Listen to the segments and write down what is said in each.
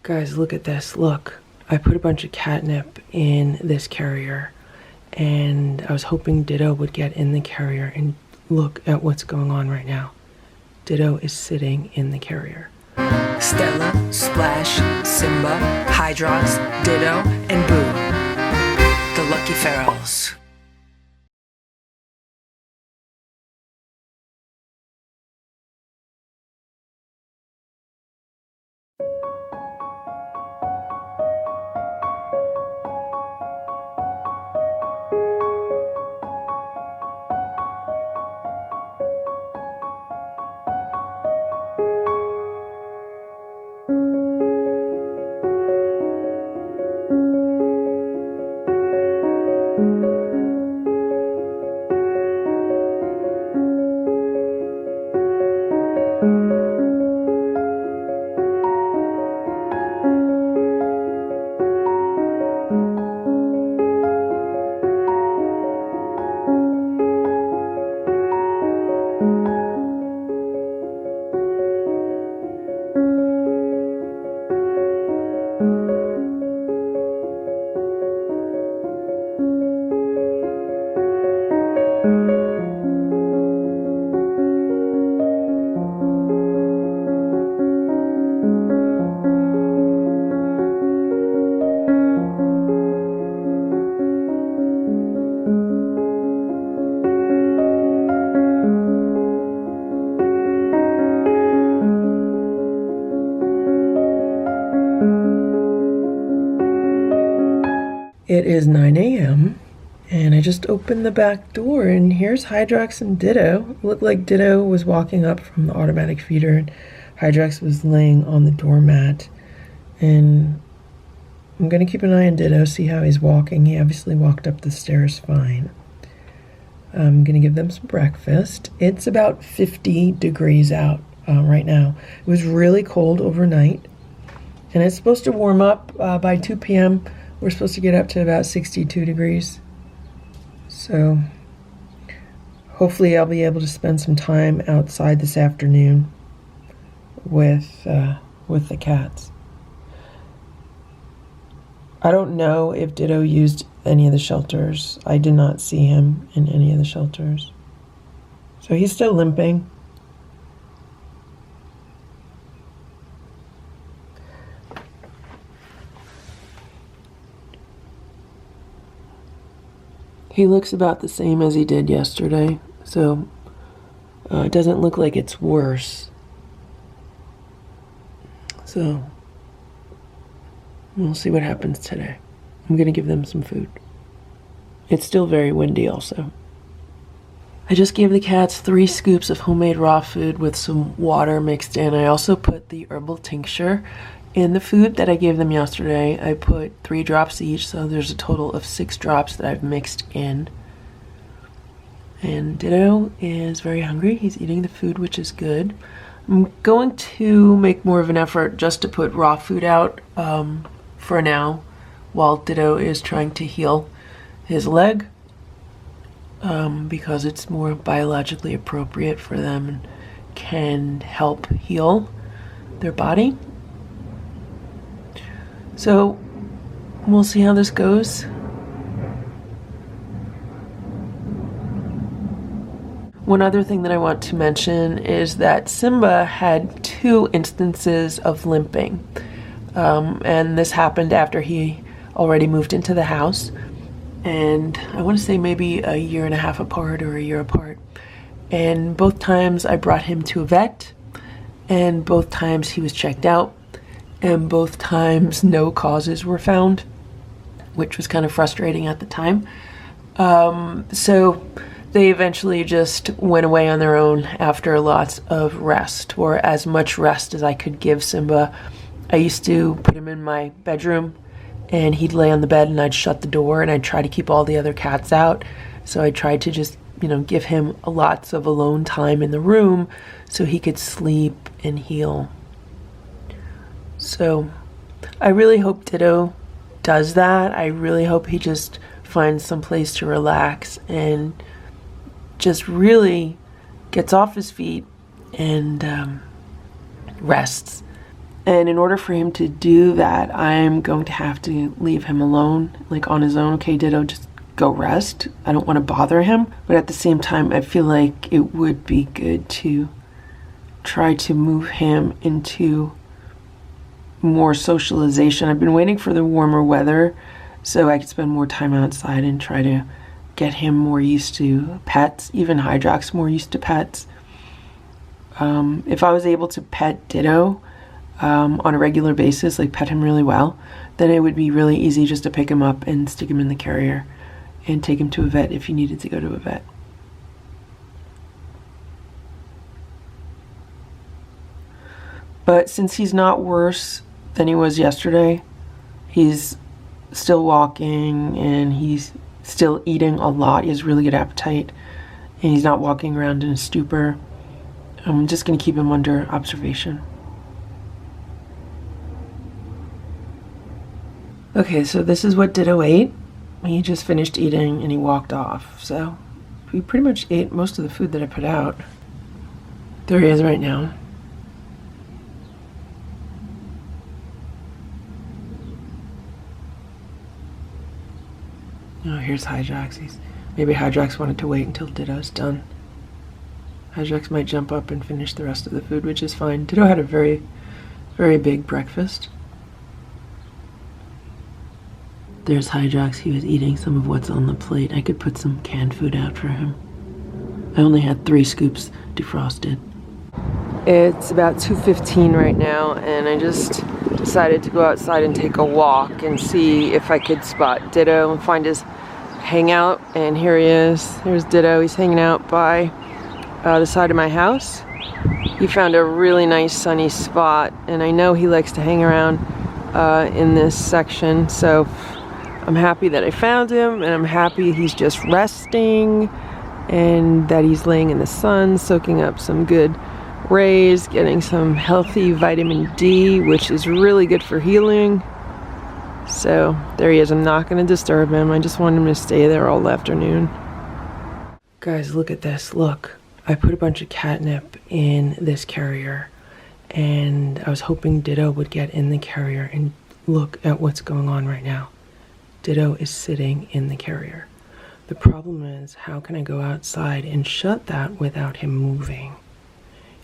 Guys, look at this. Look, I put a bunch of catnip in this carrier, and I was hoping Ditto would get in the carrier, and look at what's going on right now. Ditto is sitting in the carrier. Stella, Splash, Simba, Hydrox, Ditto, and Boo. The Lucky Ferals. It is 9 a.m. and I just opened the back door, and here's Hydrox and Ditto. It looked like Ditto was walking up from the automatic feeder and Hydrox was laying on the doormat. And I'm gonna keep an eye on Ditto, see how he's walking. He obviously walked up the stairs fine. I'm gonna give them some breakfast. It's about 50 degrees out right now. It was really cold overnight, and it's supposed to warm up by 2 p.m. We're supposed to get up to about 62 degrees. So hopefully I'll be able to spend some time outside this afternoon with the cats. I don't know if Ditto used any of the shelters. I did not see him in any of the shelters. So he's still limping. He looks about the same as he did yesterday, so it doesn't look like it's worse. So we'll see what happens today. I'm gonna give them some food. It's still very windy also. I just gave the cats 3 scoops of homemade raw food with some water mixed in. I also put the herbal tincture in the food that I gave them yesterday. I put 3 drops each, so there's a total of 6 drops that I've mixed in. And Ditto is very hungry. He's eating the food, which is good. I'm going to make more of an effort just to put raw food out for now, while Ditto is trying to heal his leg, because it's more biologically appropriate for them and can help heal their body. So we'll see how this goes. One other thing that I want to mention is that Simba had 2 instances of limping. And this happened after he already moved into the house. And I want to say maybe a year and a half apart or a year apart. And both times I brought him to a vet, and both times he was checked out. And both times no causes were found, which was kind of frustrating at the time. So they eventually just went away on their own after lots of rest, or as much rest as I could give Simba. I used to put him in my bedroom, and he'd lay on the bed, and I'd shut the door, and I'd try to keep all the other cats out. So I tried to just, give him lots of alone time in the room so he could sleep and heal. So I really hope Ditto does that. I really hope he just finds some place to relax and just really gets off his feet and rests. And in order for him to do that, I'm going to have to leave him alone, like on his own. Okay, Ditto, just go rest. I don't want to bother him. But at the same time, I feel like it would be good to try to move him into more socialization. I've been waiting for the warmer weather so I could spend more time outside and try to get him more used to pets, even Hydrox more used to pets. If I was able to pet Ditto on a regular basis, like pet him really well, then it would be really easy just to pick him up and stick him in the carrier and take him to a vet if he needed to go to a vet. But since he's not worse than he was yesterday, he's still walking and he's still eating a lot. He has really good appetite and he's not walking around in a stupor. I'm just going to keep him under observation. Okay, so this is what Ditto ate. He just finished eating and he walked off. So he pretty much ate most of the food that I put out. There he is right now. Oh, here's Hydrox. Maybe Hydrox wanted to wait until Ditto's done. Hydrox might jump up and finish the rest of the food, which is fine. Ditto had a very, very big breakfast. There's Hydrox. He was eating some of what's on the plate. I could put some canned food out for him. I only had 3 scoops defrosted. It's about 2:15 right now, and I just decided to go outside and take a walk and see if I could spot Ditto and find his hangout. And here he is. There's Ditto. He's hanging out by the side of my house. He found a really nice sunny spot, and I know he likes to hang around in this section, so I'm happy that I found him, and I'm happy he's just resting and that he's laying in the sun, soaking up some good rays, getting some healthy vitamin D, which is really good for healing. So there he is. I'm not going to disturb him. I just want him to stay there all afternoon. Guys, look at this. Look, I put a bunch of catnip in this carrier, and I was hoping Ditto would get in the carrier, and look at what's going on right now. Ditto is sitting in the carrier. The problem is, how can I go outside and shut that without him moving?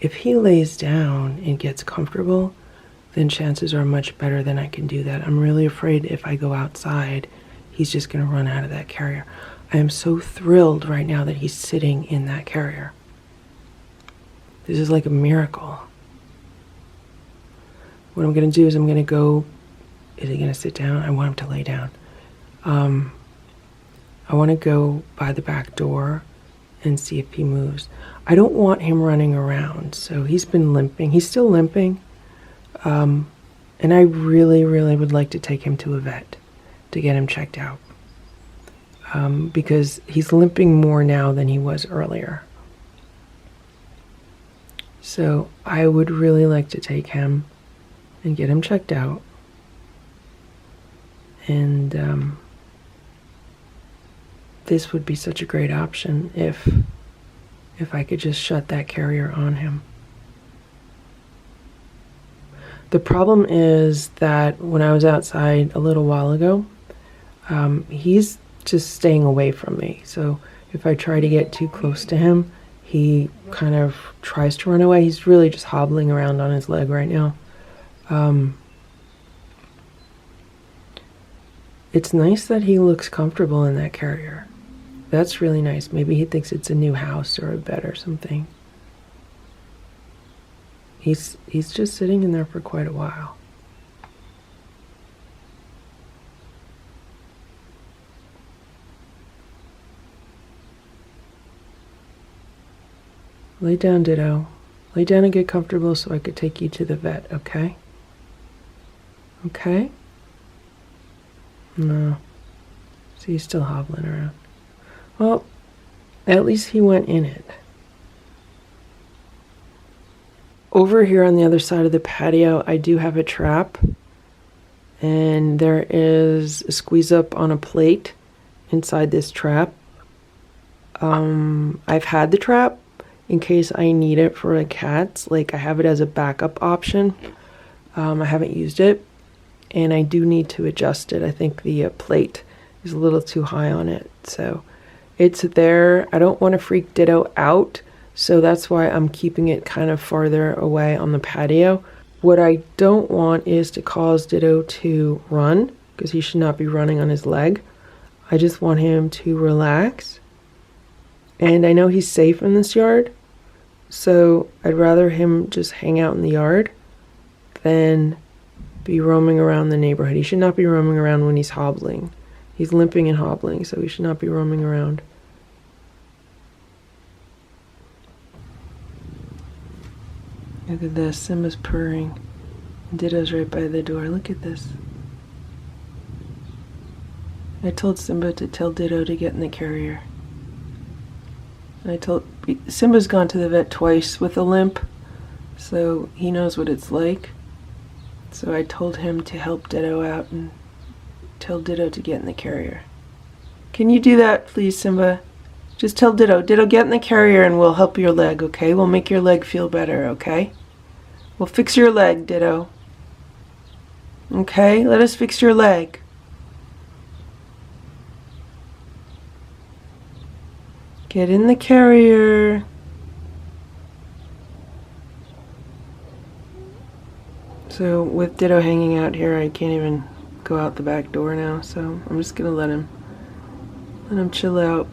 If he lays down and gets comfortable, then chances are much better than I can do that. I'm really afraid if I go outside, he's just going to run out of that carrier. I am so thrilled right now that he's sitting in that carrier. This is like a miracle. What I'm going to do is I'm going to go... Is he going to sit down? I want him to lay down. I want to go by the back door and see if he moves. I don't want him running around, so he's been limping. He's still limping. And I really, really would like to take him to a vet to get him checked out. Because he's limping more now than he was earlier. So I would really like to take him and get him checked out. And this would be such a great option if I could just shut that carrier on him. The problem is that when I was outside a little while ago, he's just staying away from me. So if I try to get too close to him, he kind of tries to run away. He's really just hobbling around on his leg right now. It's nice that he looks comfortable in that carrier. That's really nice. Maybe he thinks it's a new house or a bed or something. He's just sitting in there for quite a while. Lay down, Ditto. Lay down and get comfortable so I could take you to the vet, okay? Okay? No. See, he's still hobbling around. Well, at least he went in it. Over here on the other side of the patio, I do have a trap. And there is a squeeze up on a plate inside this trap. I've had the trap in case I need it for the cats. Like, I have it as a backup option. I haven't used it, and I do need to adjust it. I think the plate is a little too high on it, so it's there. I don't want to freak Ditto out, so that's why I'm keeping it kind of farther away on the patio. What I don't want is to cause Ditto to run, because he should not be running on his leg. I just want him to relax. And I know he's safe in this yard, so I'd rather him just hang out in the yard than be roaming around the neighborhood. He should not be roaming around when he's hobbling. He's limping and hobbling, so he should not be roaming around. Look at this, Simba's purring. Ditto's right by the door. Look at this. I told Simba to tell Ditto to get in the carrier. Simba's gone to the vet twice with a limp, so he knows what it's like. So I told him to help Ditto out and tell Ditto to get in the carrier. Can you do that, please, Simba? Just tell Ditto, get in the carrier and we'll help your leg, okay? We'll make your leg feel better, okay? We'll fix your leg, Ditto. Okay, let us fix your leg. Get in the carrier. So with Ditto hanging out here, I can't even go out the back door now, so I'm just gonna let him chill out.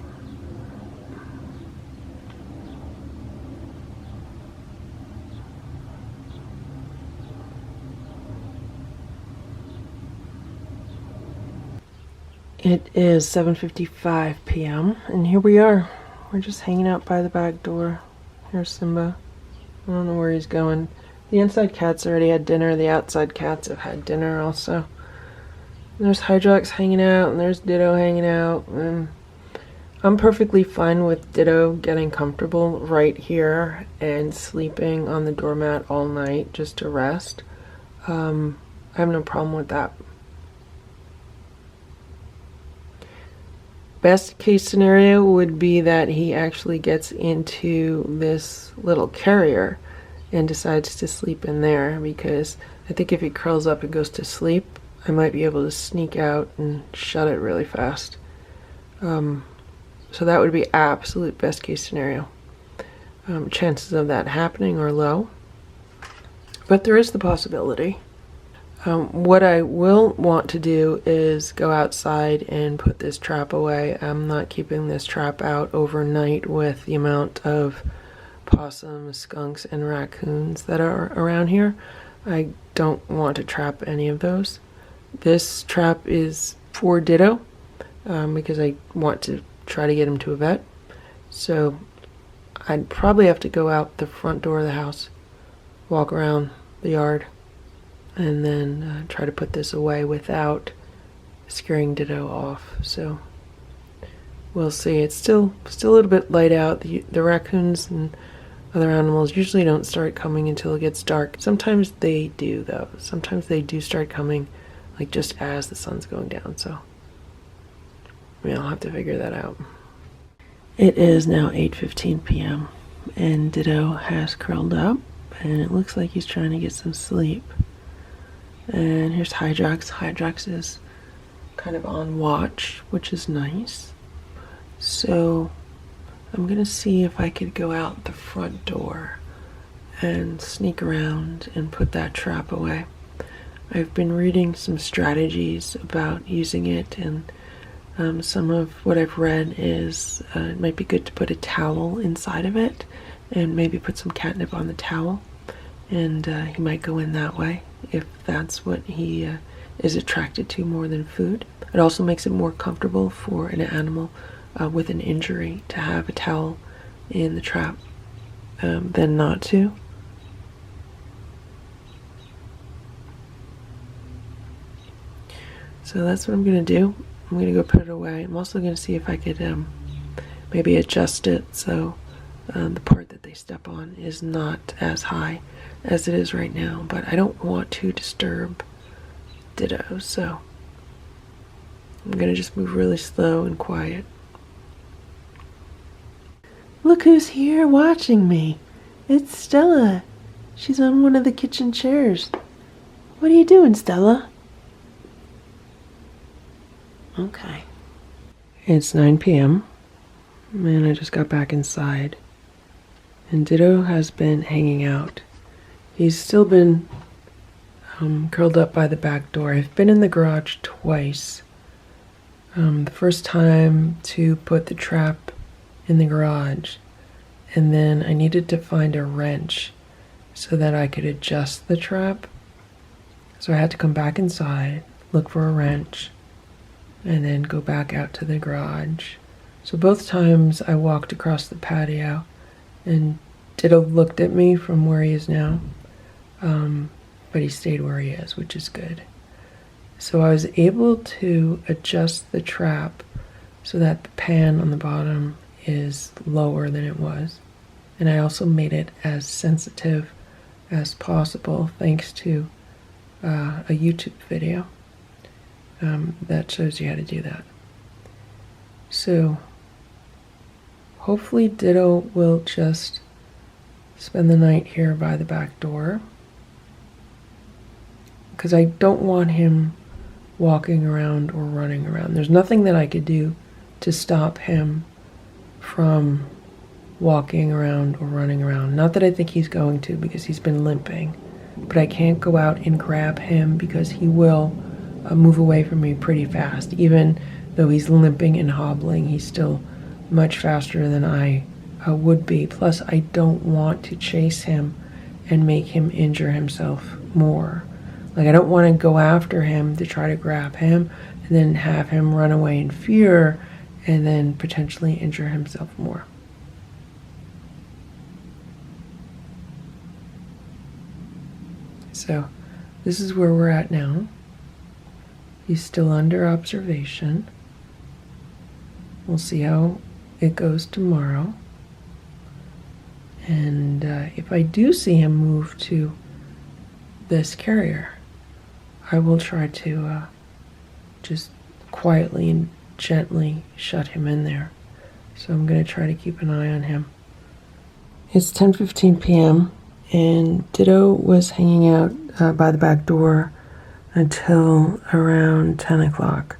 It is 7:55 p.m. and here we are. We're just hanging out by the back door. Here's Simba. I don't know where he's going. The inside cats already had dinner. The outside cats have had dinner also. And there's Hydrox hanging out, and there's Ditto hanging out. And I'm perfectly fine with Ditto getting comfortable right here and sleeping on the doormat all night just to rest. I have no problem with that. Best case scenario would be that he actually gets into this little carrier and decides to sleep in there, because I think if he curls up and goes to sleep, I might be able to sneak out and shut it really fast. So that would be absolute best case scenario. Chances of that happening are low, but there is the possibility. What I will want to do is go outside and put this trap away. I'm not keeping this trap out overnight with the amount of possums, skunks, and raccoons that are around here. I don't want to trap any of those. This trap is for Ditto, because I want to try to get him to a vet. So I'd probably have to go out the front door of the house, walk around the yard, and then try to put this away without scaring Ditto off. So we'll see. It's still a little bit light out. The raccoons and other animals usually don't start coming until it gets dark. Sometimes they do, though. Sometimes they do start coming like just as the sun's going down. So I'll have to figure that out. It is now 8:15 p.m. and Ditto has curled up, and it looks like he's trying to get some sleep. And here's Hydrox. Hydrox is kind of on watch, which is nice. So I'm gonna see if I could go out the front door and sneak around and put that trap away. I've been reading some strategies about using it, and some of what I've read is it might be good to put a towel inside of it and maybe put some catnip on the towel, and he might go in that way if that's what he is attracted to more than food. It also makes it more comfortable for an animal with an injury to have a towel in the trap than not to. So that's what I'm going to do. I'm going to go put it away. I'm also going to see if I could maybe adjust it so the part that they step on is not as high as it is right now, but I don't want to disturb Ditto, so I'm going to just move really slow and quiet. Look who's here watching me. It's Stella. She's on one of the kitchen chairs. What are you doing, Stella? Okay. It's 9 p.m. and I just got back inside. And Ditto has been hanging out. He's still been curled up by the back door. I've been in the garage twice. The first time to put the trap in the garage, and then I needed to find a wrench so that I could adjust the trap. So I had to come back inside, look for a wrench, and then go back out to the garage. So both times I walked across the patio, and Ditto looked at me from where he is now, but he stayed where he is, which is good. So I was able to adjust the trap so that the pan on the bottom is lower than it was. And I also made it as sensitive as possible thanks to a YouTube video that shows you how to do that. So hopefully Ditto will just spend the night here by the back door, because I don't want him walking around or running around. There's nothing that I could do to stop him from walking around or running around. Not that I think he's going to, because he's been limping, but I can't go out and grab him because he will move away from me pretty fast. Even though he's limping and hobbling, he's still much faster than I would be. Plus, I don't want to chase him and make him injure himself more. Like, I don't want to go after him to try to grab him and then have him run away in fear and then potentially injure himself more. So this is where we're at now. He's still under observation. We'll see how it goes tomorrow. And if I do see him move to this carrier, I will try to just quietly and gently shut him in there. So I'm going to try to keep an eye on him. It's 10:15 p.m. and Ditto was hanging out by the back door until around 10 o'clock.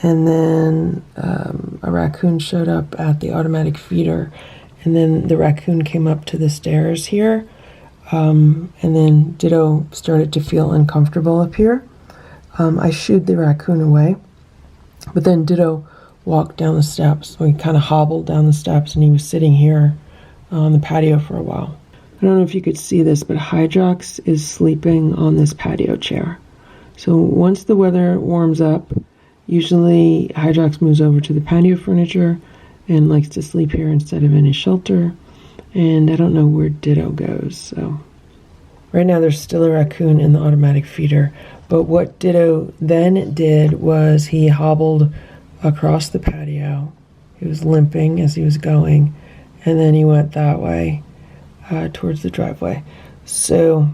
And then a raccoon showed up at the automatic feeder, and then the raccoon came up to the stairs here, and then Ditto started to feel uncomfortable up here. I shooed the raccoon away, but then Ditto walked down the steps. So he kind of hobbled down the steps, and he was sitting here on the patio for a while. I don't know if you could see this, but Hydrox is sleeping on this patio chair. So once the weather warms up, usually Hydrox moves over to the patio furniture and likes to sleep here instead of in his shelter. And I don't know where Ditto goes. So right now there's still a raccoon in the automatic feeder. But what Ditto then did was he hobbled across the patio. He was limping as he was going. And then he went that way towards the driveway. So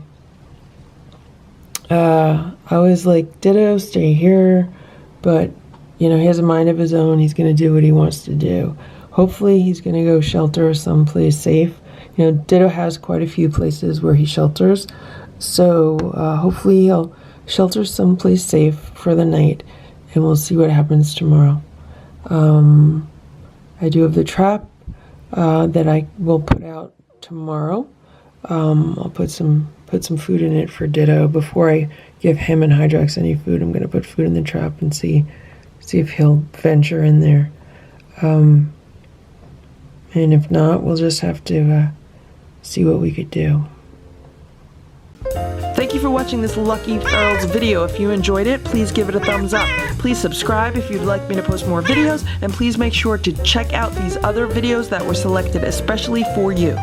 I was like, Ditto, stay here. But, you know, he has a mind of his own. He's going to do what he wants to do. Hopefully he's going to go shelter someplace safe. You know, Ditto has quite a few places where he shelters. So hopefully he'll shelter someplace safe for the night. And we'll see what happens tomorrow. I do have the trap that I will put out tomorrow. I'll put some food in it for Ditto. Before I give him and Hydrox any food, I'm going to put food in the trap and see if he'll venture in there. And if not, we'll just have to see what we could do. Thank you for watching this Lucky Ferals video. If you enjoyed it, please give it a thumbs up. Please subscribe if you'd like me to post more videos, and please make sure to check out these other videos that were selected especially for you.